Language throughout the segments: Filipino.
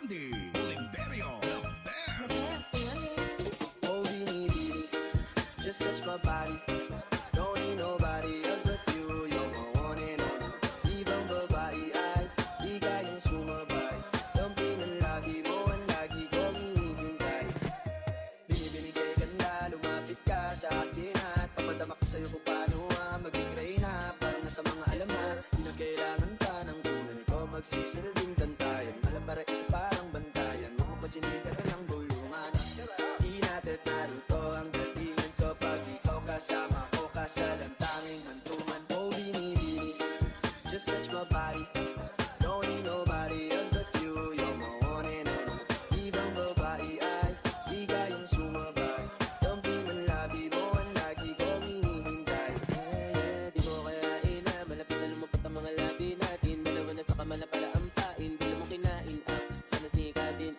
Sandy Oliverio, the best. Oh, beanie, beanie, just touch my body. Don't need nobody else but you. You're my one and only. Ibang babae ay di kayang sumabay. Dampi ng labi mo ang lagi kong hinihintay. Binibinigay ganda, lumapit ka sa akin at papadama ko sa'yo kung paano maging reyna. Parang nasa mga alamat, di na kailangan pa ng kunan. Ikaw magsisilbing gantayan, malapara isa parang bantayan. Mapapagsinigan ka ng bulungan. Di natin naruto ang datingan ko pag ikaw kasama ko kasalang tanging hantungan. Oh, binibini, just touch my body. Don't need nobody else but you. You're my one and only. Ibang babae ay di kayang sumabay. Dampi ng labi mo ang lagi kong hinihintay. Di mo kaya ina, malapit na lumapot ang mga labi natin. Dalawa na sa kamala pala ang pain, di mo kinain ang sanas ni Kadin.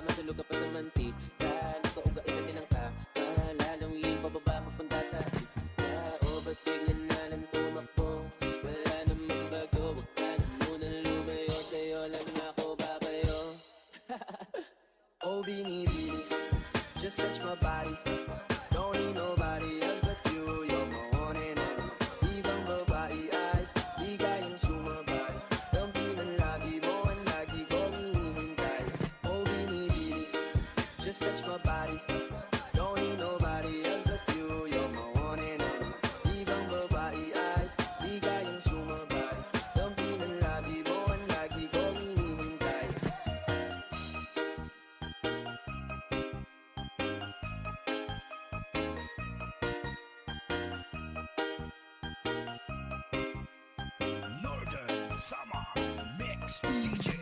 Masulog ka pa sa mantika, napaugain natin ang lalawin pababa papunta sa is. O ba't biglan na lang tumakbo? Wala namang bago, wag ka na munang lumayo. Sa'yo lang ako babayo. Oh, binibini, just touch my body. Don't need nobody else but you. You're my one and only. Ibang babae ay di kayang sumabay. Dampi ng labi mo ang lagi kong hinihintay. Oh, binibini, just touch my body. Don't need nobody else but you. You're my one and only. Ibang babae ay di kayang sumabay. Dampi ng labi mo ang lagi kong hinihintay. Northern Summer Mix DJs.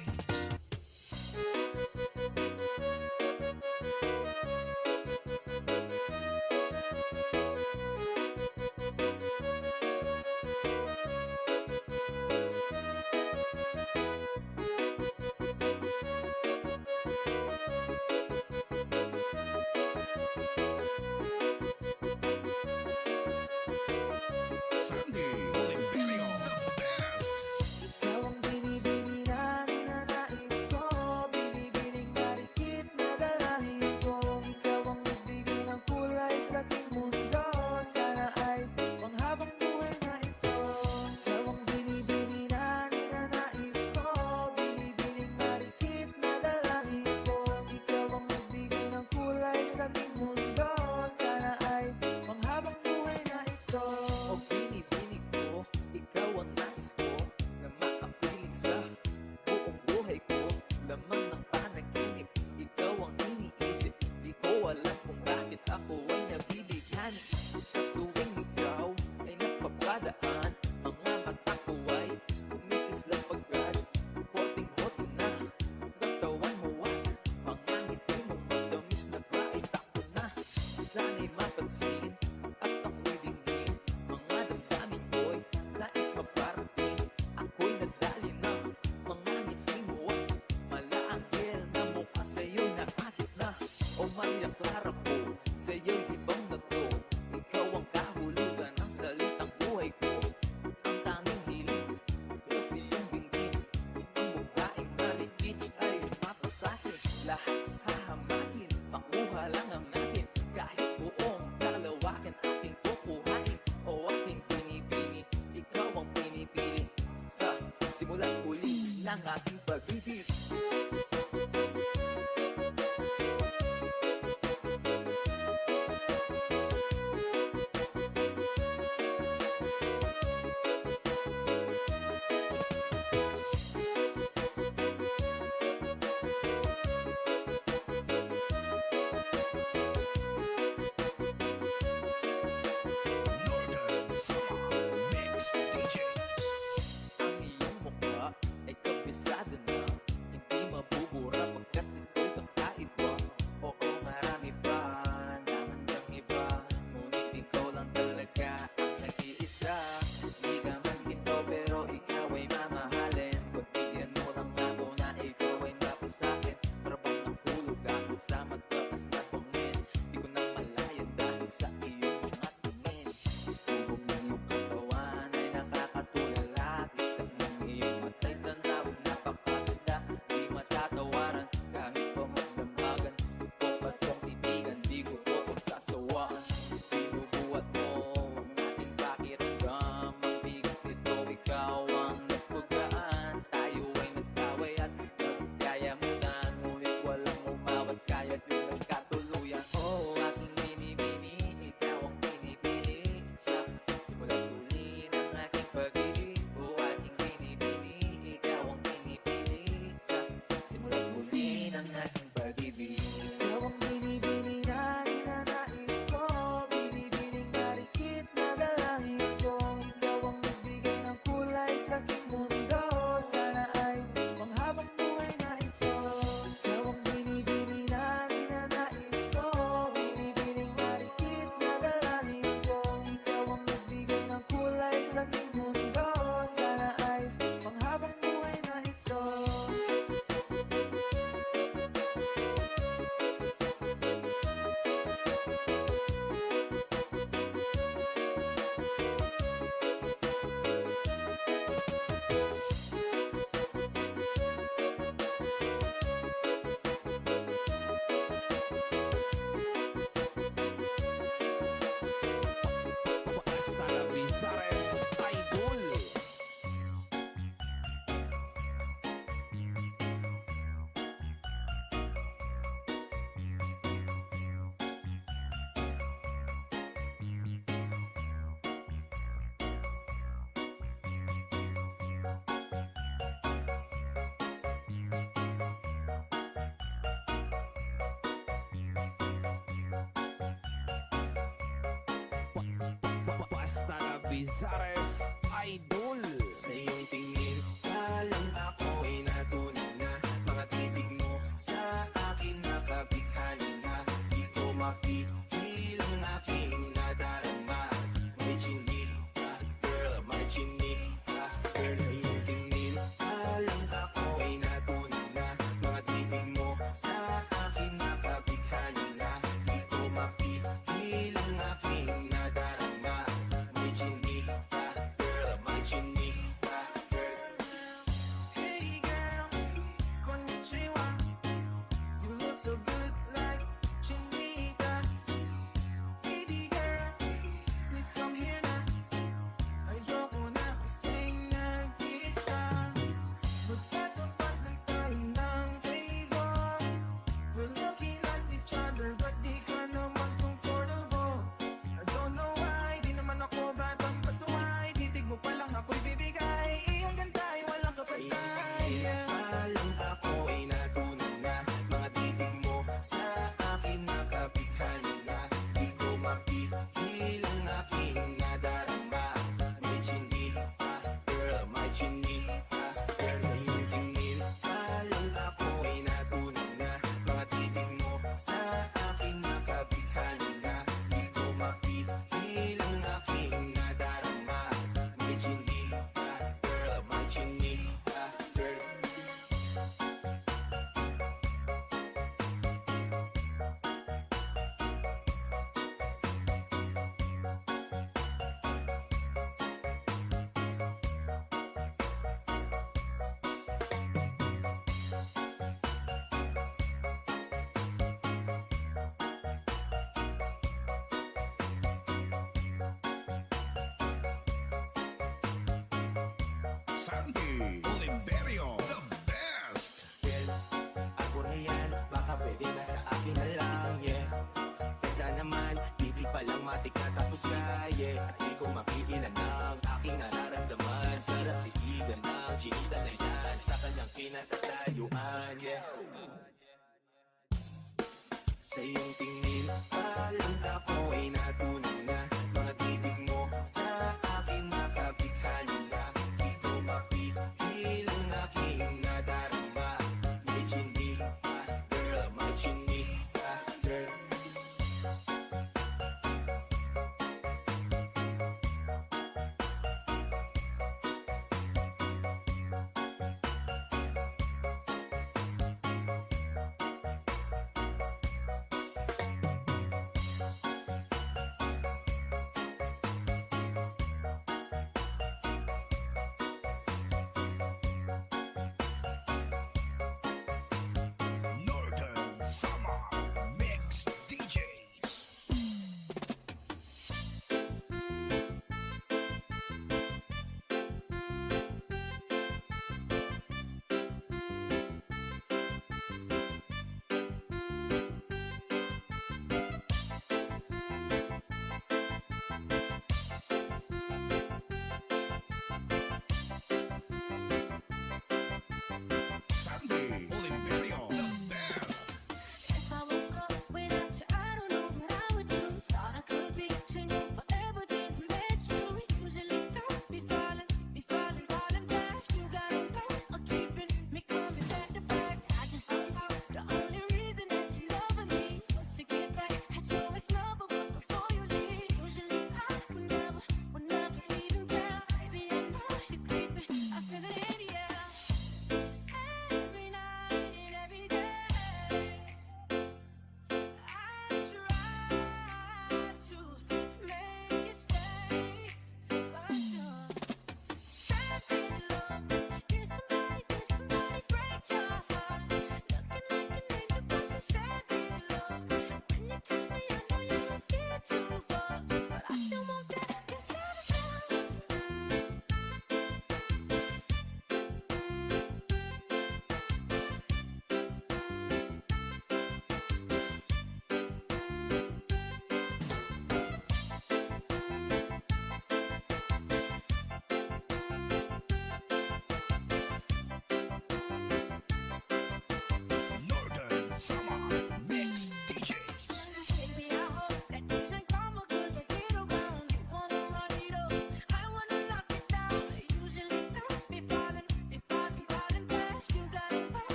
Sandy Oliverio, the best. Ikaw ang binibini na ninanais ko. Binibining marikit na dalahin ko. Ikaw ang nagbigay ng kulay sa aking mundo. Sana ay panghabang buhay na ito. Ikaw ang binibini na ninanais ko. Binibining marikit na dalahin ko. Ikaw ang nagbigay ng kulay sa aking mundo. Sana ay panghabang buhay na ito. O binibini ko, ikaw ang nais ko na makapiling sa buong buhay ko. Laman ng panaginip, ikaw ang iniisip. Di ko alam kung bakit ako ay nabibigyan. Sa tuwing ikaw ay napapadaan, mga mata ko ay kumikislang pagkat konting-konti na katawan mo at mga ngiti mo matamis na fry. Sakto na, sana'y mapansin at ako'y dingin. Mga damdamin ko'y nais maparating. Ako'y nadali na mga ngiti mo at malaanghel na mukha sa'yo'y nakakit na. O Maria Clara ko, sa'yo'y hibang na to. Ikaw ang kahulugan ng salitang buhay ko. Ang tanging hiling, Diyos iyong dinggin. Ang babaeng maligid ay mapasahin. Lahat hahamakin, makuha lang ang natin. Kahit buong kalawakan ating kukuhain. O aking pinipili, ikaw ang pinipili. Sa simulang huli ng aking pag-ibig. Northern Summer Mix DJs. Ang iyong mukha ay kabisado na. Hindi Rizares Idol. Sa iyong tingin, alam ako ay natunan na. Mga titig mo sa akin nakabighani na. Di ko mapigil ang aking nadarama. May chinig ka, girl, may chinig ka, girl. Sa iyong tingin, alam ako ay natunan na. Mga titig mo sa akin nakabighani na. Di ko mapigil ang aking nadarama. May chinig ka, girl, may chinig ka, girl. Hey girl, konnichiwa. You look so good like Chinita. Baby girl, please come here na. Ayoko na kasing nag-isa. Magkatapat lang tayo ng table. We're looking at each other but di ka naman comfortable. I don't know why, di naman ako batang pasuway. Titig mo pa lang ako'y bibigay. Iyong ganda ay walang kapatay. Alam ako ay natunan na. Mga titig mo sa akin nakabighani na. Di ko mapigil ang aking nadarama. May chinig ka, girl, may chinig ka, girl. Sa iyong tingin, alam ako ay natunan na. Mga titig mo sa akin nakabighani na. Di ko mapigil ang aking nadarama. May chinig ka, girl, may chinig ka, girl. Sandy Oliverio, the best. Girl, ako na yan, baka pwede na sa akin na lang, yeah. Ganda naman, titig pa lang matik na tapos ka, yeah. At di ko mapigilan ng aking nararamdaman. Sarap titigan ng chinita na yan sa kanyang kinatatayuan, yeah. Sa iyong tingin, alam ako ay natunan